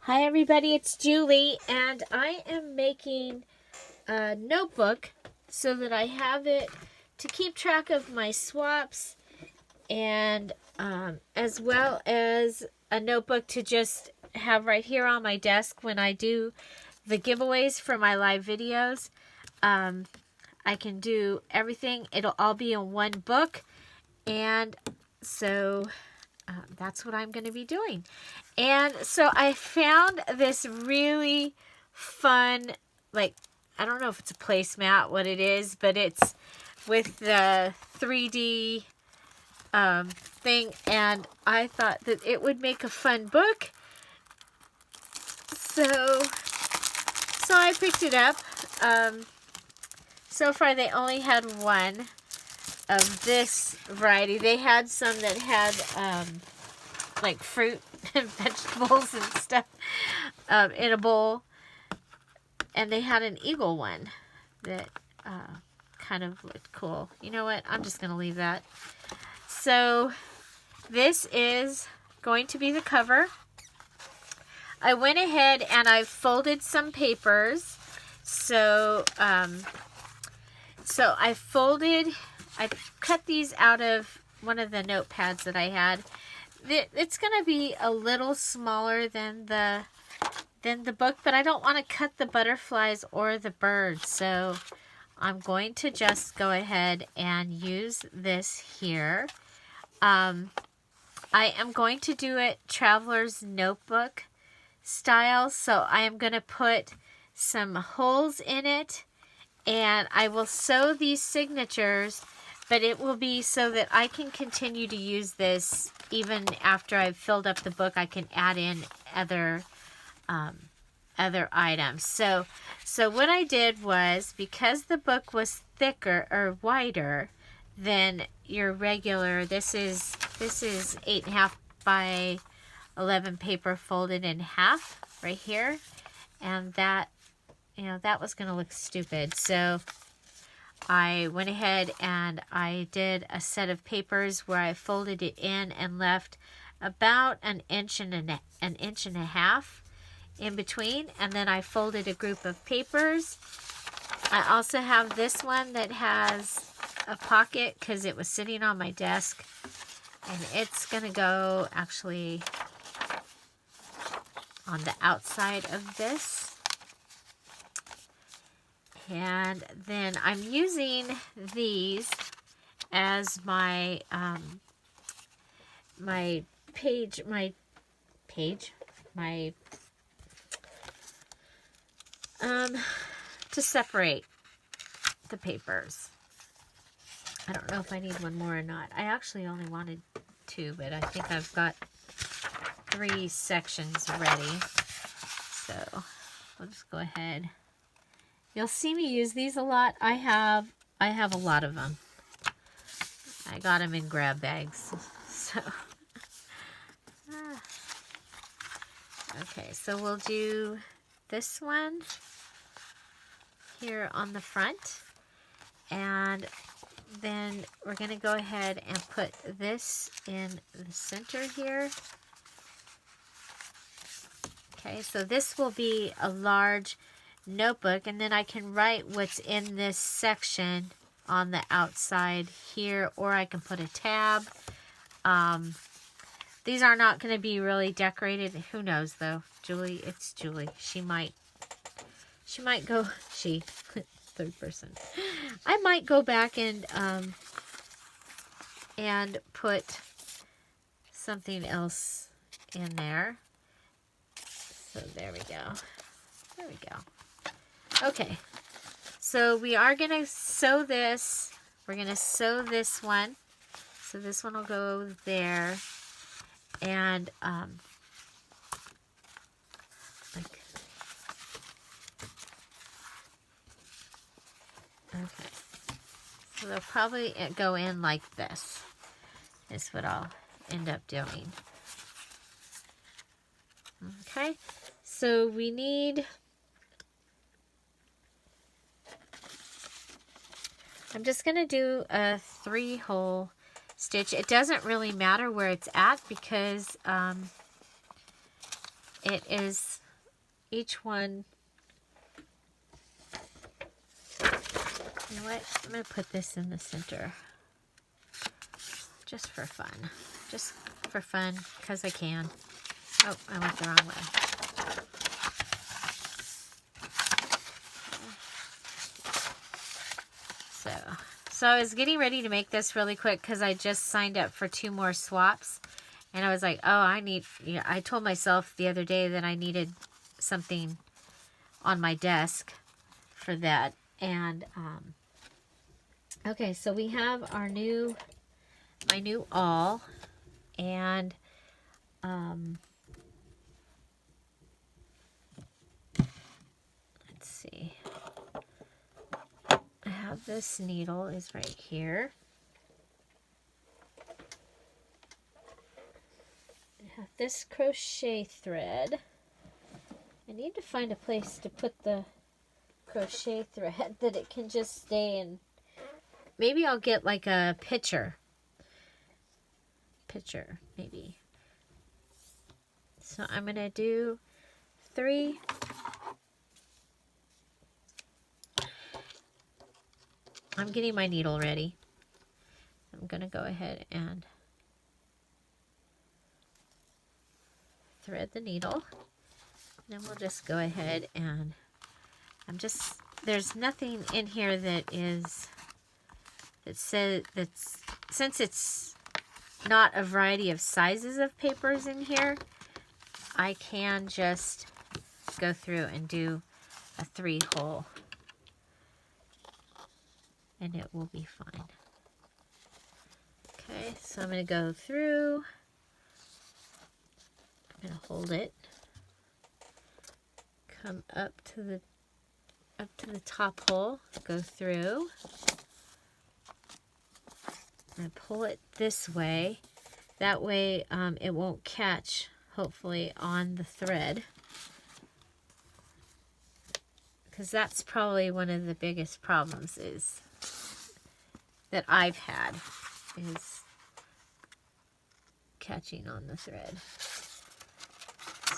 Hi everybody, it's Julie, and I am making a notebook so that I have it to keep track of my swaps, and as well as a notebook to just have right here on my desk when I do the giveaways for my live videos. I can do everything. It'll all be in one book, and so that's what I'm going to be doing. And so I found this really fun, like, I don't know if it's a placemat, what it is, but it's with the 3D thing, and I thought that it would make a fun book. So I picked it up. So far they only had one of this variety. They had some that had like fruit and vegetables and stuff in a bowl, and they had an eagle one that kind of looked cool. You know what, I'm just gonna leave that. So this is going to be the cover. I went ahead and I folded some papers. So I cut these out of one of the notepads that I had. It's going to be a little smaller than the book, but I don't want to cut the butterflies or the birds, so I'm going to just go ahead and use this here. I am going to do it Traveler's Notebook style, so I am going to put some holes in it, and I will sew these signatures, but it will be so that I can continue to use this even after I've filled up the book. I can add in other items. So what I did was, because the book was thicker or wider than your regular, this is 8.5 by 11 paper folded in half right here, and that, you know, that was going to look stupid. So I went ahead and I did a set of papers where I folded it in and left about an inch and a half in between, and then I folded a group of papers. I also have this one that has a pocket because it was sitting on my desk, and it's gonna go actually on the outside of this. And then I'm using these as my to separate the papers. I don't know if I need one more or not. I actually only wanted 2, but I think I've got 3 sections ready. So we'll just go ahead. You'll see me use these a lot. I have a lot of them. I got them in grab bags. So okay, so we'll do this one here on the front, and then we're going to go ahead and put this in the center here. Okay, so this will be a large notebook, and then I can write what's in this section on the outside here, or I can put a tab. These are not going to be really decorated. Who knows though? Julie, it's Julie. She might go, third person. I might go back and put something else in there. So there we go. There we go. Okay. So we are going to sew this. We're going to sew this one. So this one will go there. And okay. So they'll probably go in like this. Is what I'll end up doing. Okay. So we need, I'm just going to do a 3-hole stitch. It doesn't really matter where it's at because it is each one. You know what? I'm going to put this in the center. Just for fun. Just for fun, because I can. Oh, I went the wrong way. So I was getting ready to make this really quick because I just signed up for 2 more swaps. And I was like, oh, I told myself the other day that I needed something on my desk for that. And, okay, so we have my new awl. And, let's see. I have this needle is right here. I have this crochet thread. I need to find a place to put the crochet thread that it can just stay in. Maybe I'll get like a picture, maybe. So I'm going to do 3. I'm getting my needle ready. I'm going to go ahead and thread the needle. Then we'll just go ahead and there's nothing in here since it's not a variety of sizes of papers in here, I can just go through and do a 3-hole. And it will be fine. Okay, so I'm going to go through. I'm going to hold it. Come up to the top hole. Go through. And pull it this way. That way it won't catch, hopefully, on the thread. Because that's probably one of the biggest problems that I've had is catching on the thread.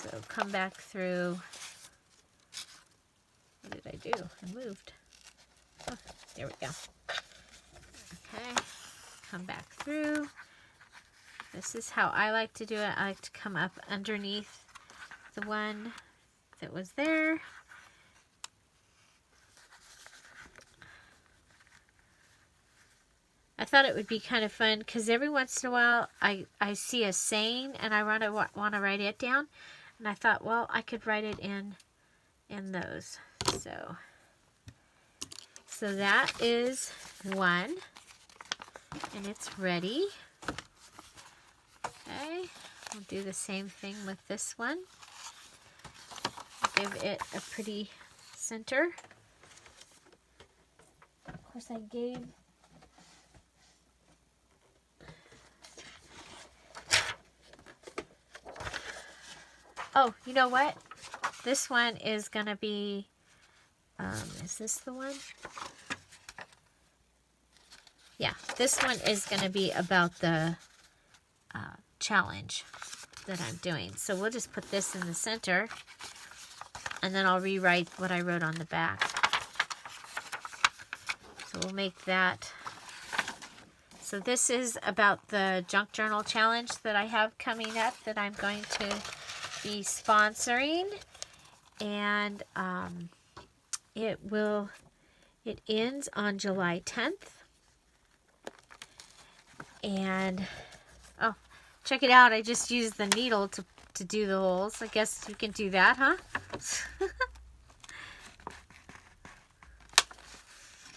So come back through. What did I do? I moved. Oh, there we go. Okay, come back through. This is how I like to do it. I like to come up underneath the one that was there. I thought it would be kind of fun because every once in a while I see a saying and I want to write it down. And I thought, well, I could write it in those. So that is one. And it's ready. Okay. We'll do the same thing with this one. Give it a pretty center. Of course, I gave... Oh, you know what? This one is going to be, is this the one? Yeah, this one is going to be about the challenge that I'm doing. So we'll just put this in the center, and then I'll rewrite what I wrote on the back. So we'll make that. So this is about the junk journal challenge that I have coming up that I'm going to be sponsoring, and it ends on July 10th. And oh, check it out, I just used the needle to do the holes. I guess you can do that, huh?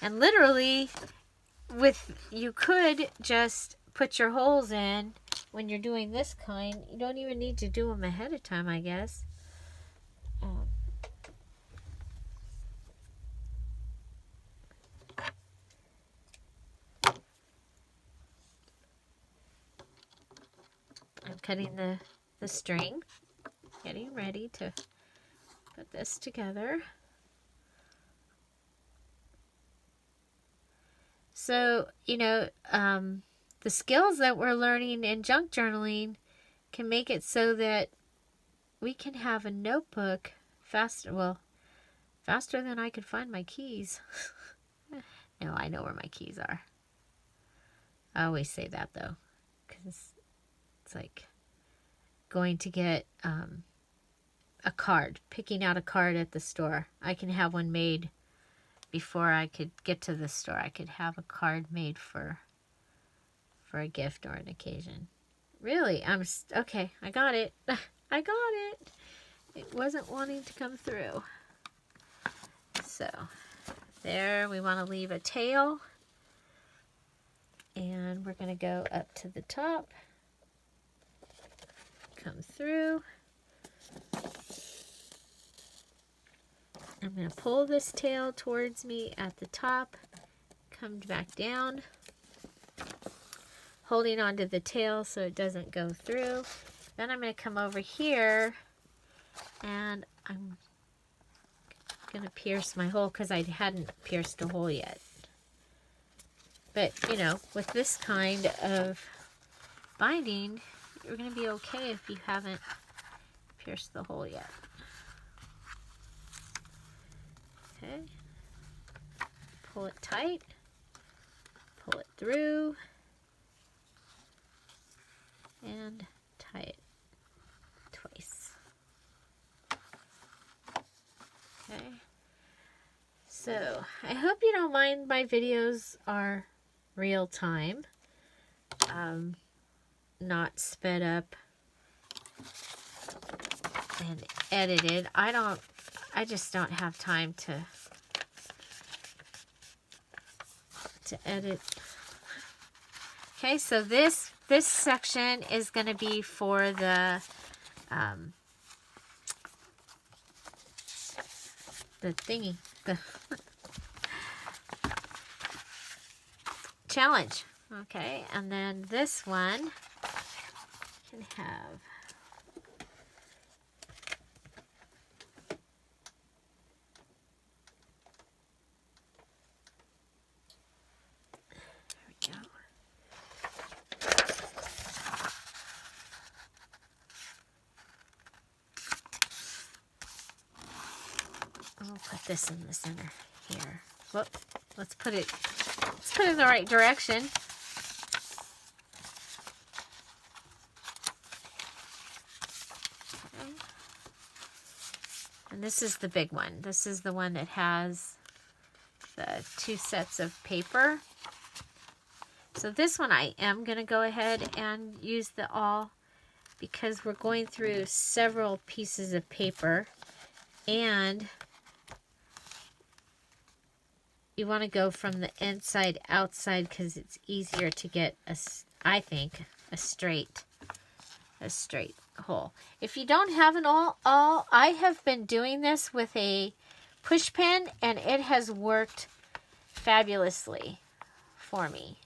And literally you could just put your holes in when you're doing this kind. You don't even need to do them ahead of time, I guess. I'm cutting the string, getting ready to put this together. So, you know, the skills that we're learning in junk journaling can make it so that we can have a notebook faster, well, faster than I could find my keys. No, I know where my keys are. I always say that though, because it's like going to get a card, picking out a card at the store. I can have one made before I could get to the store. I could have a card made for a gift or an occasion. Really, okay, I got it. I got it. It wasn't wanting to come through. So, there, we want to leave a tail. And we're going to go up to the top. Come through. I'm going to pull this tail towards me at the top. Come back down. Holding onto the tail so it doesn't go through. Then I'm going to come over here and I'm going to pierce my hole because I hadn't pierced a hole yet. But, you know, with this kind of binding, you're going to be okay if you haven't pierced the hole yet. Okay. Pull it tight. Pull it through. And tie it twice. Okay. So, I hope you don't mind my videos are real time. Not sped up and edited. I just don't have time to edit. Okay, so this section is going to be for the thingy, the challenge. Okay, and then this one can have I'll put this in the center here. Whoop. Let's put it in the right direction. Okay. And this is the big one. This is the one that has the 2 sets of paper. So this one I am going to go ahead and use the awl because we're going through several pieces of paper, and you want to go from the inside outside because it's easier to get I think a straight hole. If you don't have an awl, I have been doing this with a push pin and it has worked fabulously for me.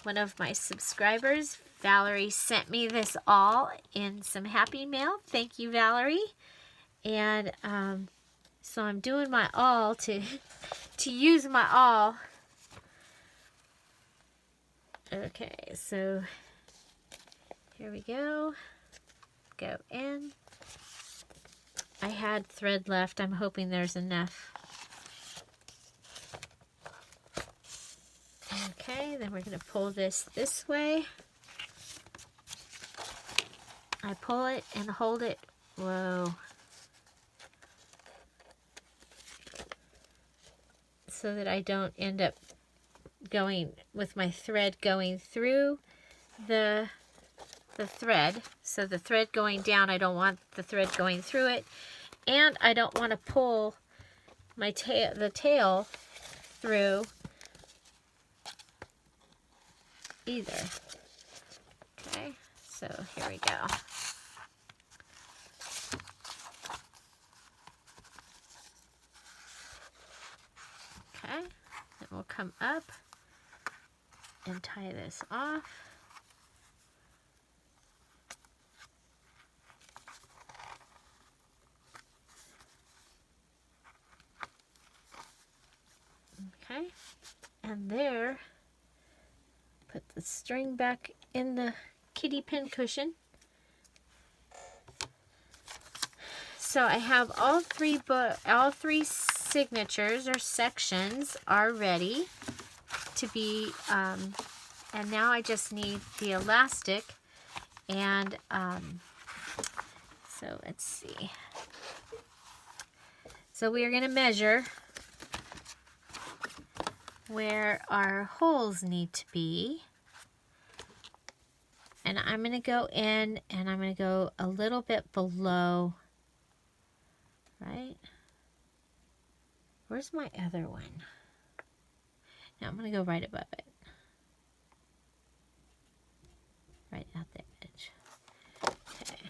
One of my subscribers, Valerie, sent me this awl in some Happy Mail. Thank you, Valerie. And so I'm doing my awl to use my awl. Okay, so here we go. Go in. I had thread left. I'm hoping there's enough. Okay, then we're going to pull this way. I pull it and hold it. Whoa. So that I don't end up going with my thread going through the thread. So the thread going down, I don't want the thread going through it. And I don't want to pull my the tail through either. Okay, so here we go. Okay, then we'll come up and tie this off. Okay, and there, put the string back in the kitty pin cushion. so I have all three signatures or sections are ready to be, and now I just need the elastic, and so let's see. So we are going to measure where our holes need to be. And I'm going to go in and I'm going to go a little bit below, right? Where's my other one? Now I'm going to go right above it. Right at the edge. Okay.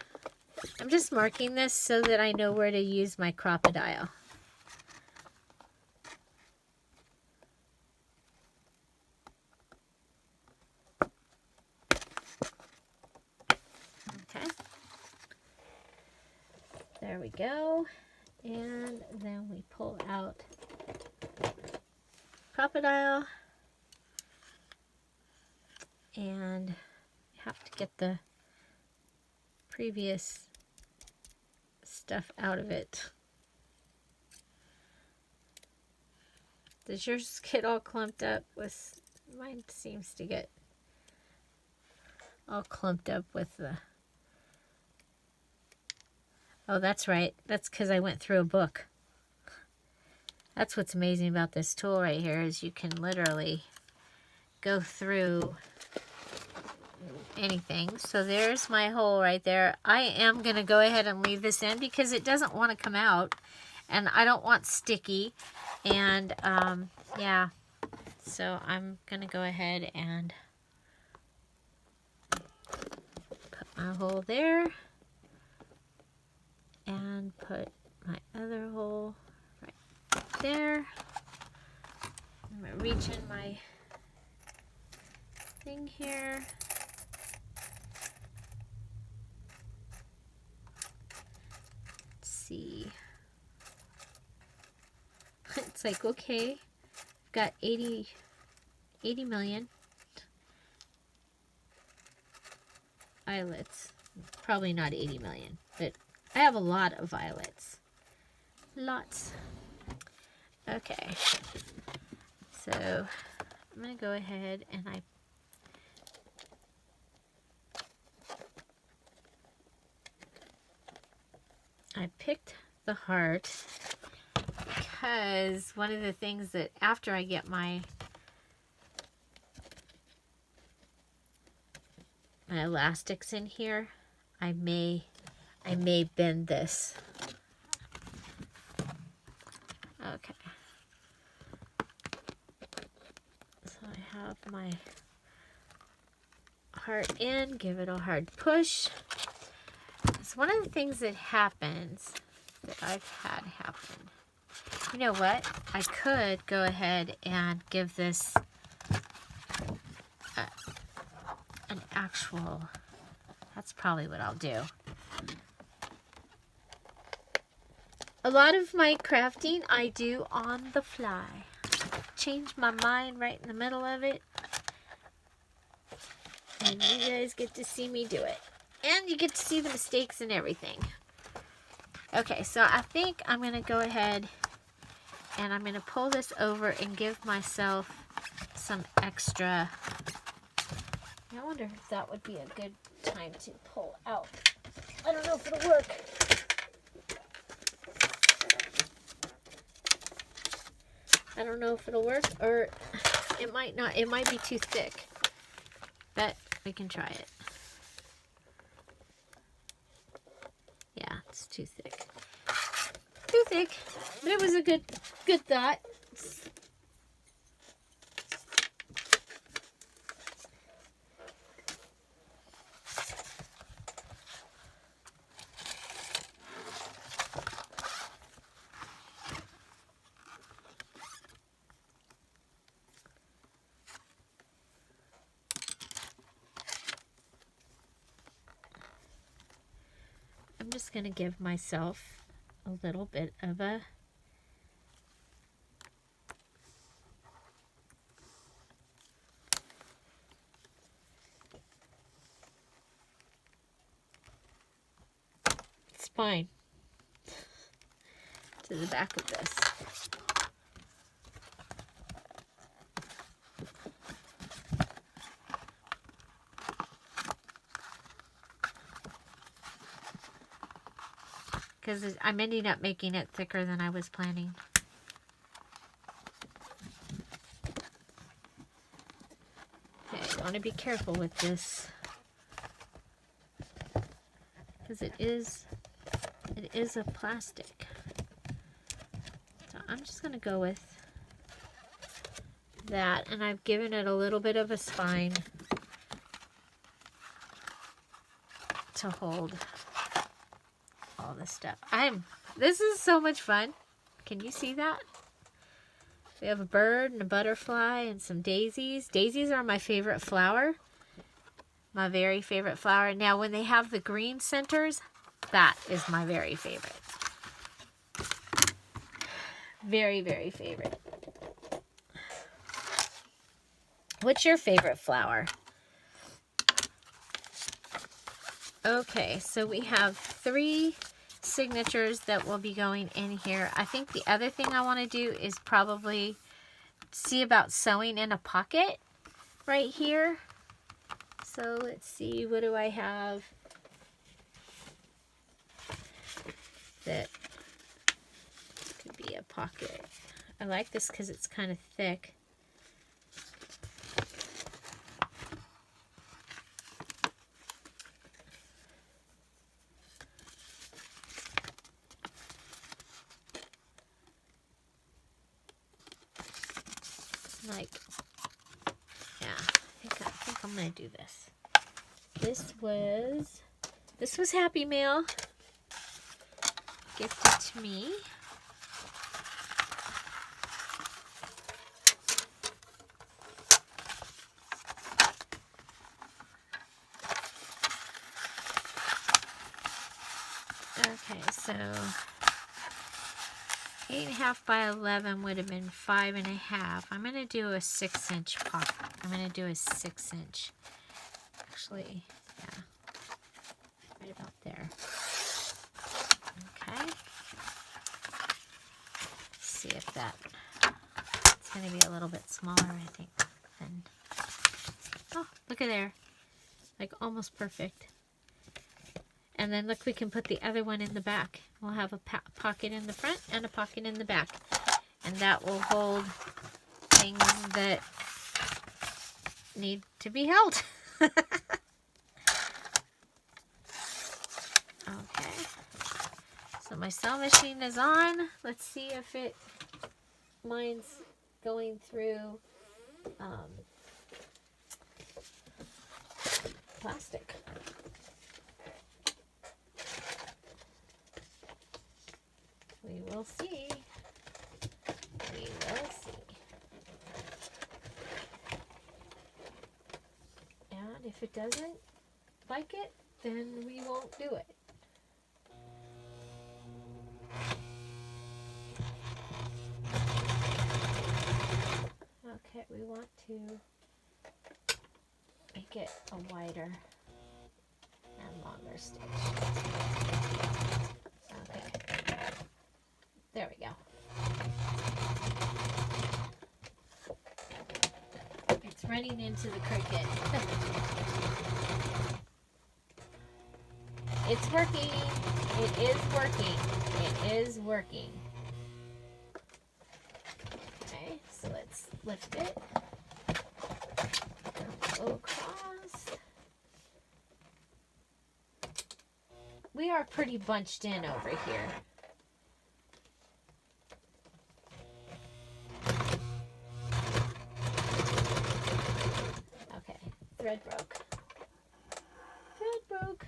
I'm just marking this so that I know where to use my crocodile. Okay. There we go. And then we pull out crocodile. And you have to get the previous stuff out of it. Does yours get all clumped up with, mine seems to get all clumped up with the, oh, that's right. That's because I went through a book. That's what's amazing about this tool right here is you can literally go through anything. So there's my hole right there. I am going to go ahead and leave this in because it doesn't want to come out and I don't want sticky. And yeah, so I'm going to go ahead and put my hole there and put my other hole right there. I'm going to reach in my thing here. Let's see. It's like, okay, I've got 80 million eyelets. Probably not 80 million, but I have a lot of eyelets. Lots. Okay. So I'm going to go ahead and I picked the heart because one of the things that after I get my elastics in here, I may bend this. Okay. So I have my heart in, give it a hard push. It's one of the things that happens that I've had happen. You know what? I could go ahead and give this an actual, that's probably what I'll do. A lot of my crafting I do on the fly. Change my mind right in the middle of it. And you guys get to see me do it. And you get to see the mistakes and everything. Okay, so I think I'm going to go ahead and I'm going to pull this over and give myself some extra. I wonder if that would be a good time to pull out. I don't know if it'll work. I don't know if it'll work or it might not. It might be too thick. But we can try it. Yeah, it's too thick. Too thick. But it was a good thought. I'm just going to give myself a little bit of a spine. to the back of this. Because I'm ending up making it thicker than I was planning. Okay, I want to be careful with this. Because it is a plastic. So I'm just going to go with that. And I've given it a little bit of a spine to hold all this stuff. This is so much fun. Can you see that? We have a bird and a butterfly and some daisies. Daisies are my favorite flower. My very favorite flower. Now when they have the green centers, that is my very favorite. Very, very favorite. What's your favorite flower? Okay, so we have 3 signatures that will be going in here. I think the other thing I want to do is probably see about sewing in a pocket right here. So let's see, what do I have that could be a pocket? I like this because it's kind of thick. Like, yeah, I think I'm gonna do this. This was Happy Mail, gifted to me. Okay, so 8.5 by 11 would have been 5.5. I'm going to do a 6-inch pocket. I'm going to do a 6-inch. Actually, yeah, right about there. Okay. Let's see if it's going to be a little bit smaller, I think. Than, oh, look at there. Like almost perfect. And then look, we can put the other one in the back. We'll have a pocket in the front and a pocket in the back. And that will hold things that need to be held. Okay. So my sew machine is on. Let's see if mine's going through plastic. We will see. We will see. And if it doesn't like it, then we won't do it. Okay, we want to make it a wider and longer stitch. Okay. There we go. It's running into the Cricut. It's working. It is working. It is working. Okay, so let's lift it. Go across. We are pretty bunched in over here. Thread broke. Thread broke.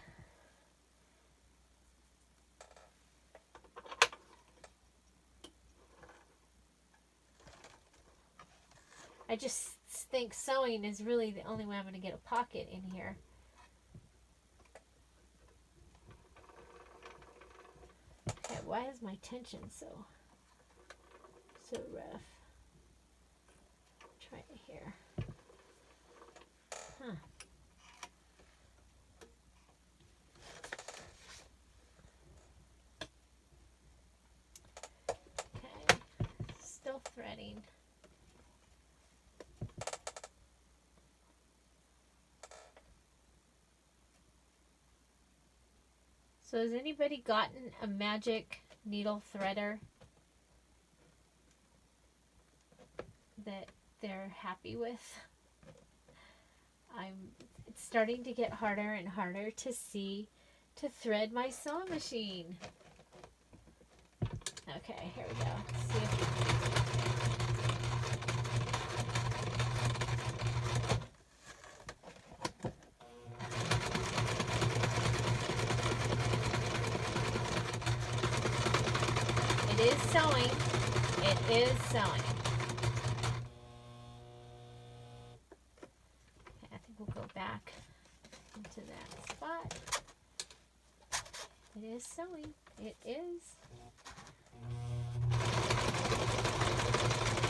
I just think sewing is really the only way I'm going to get a pocket in here. Okay, why is my tension so rough? Try it here. Huh. machine. So has anybody gotten a magic needle threader that they're happy with? It's starting to get harder and harder to thread my sewing machine. Okay, here we go. Let's see if it is sewing. It is sewing. Okay, I think we'll go back into that spot. It is sewing. It is.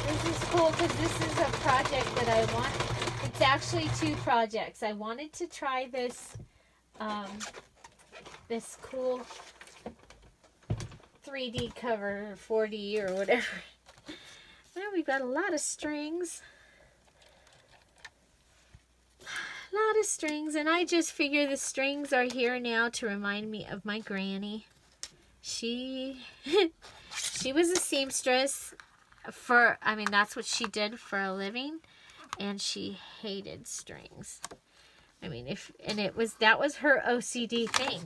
This is cool because this is a project that I want. It's actually two projects. I wanted to try this this cool 3D cover, 4D or whatever. Now we've got a lot of strings. A lot of strings, and I just figure the strings are here now to remind me of my granny. She was a seamstress that's what she did for a living, and she hated strings. That was her OCD thing.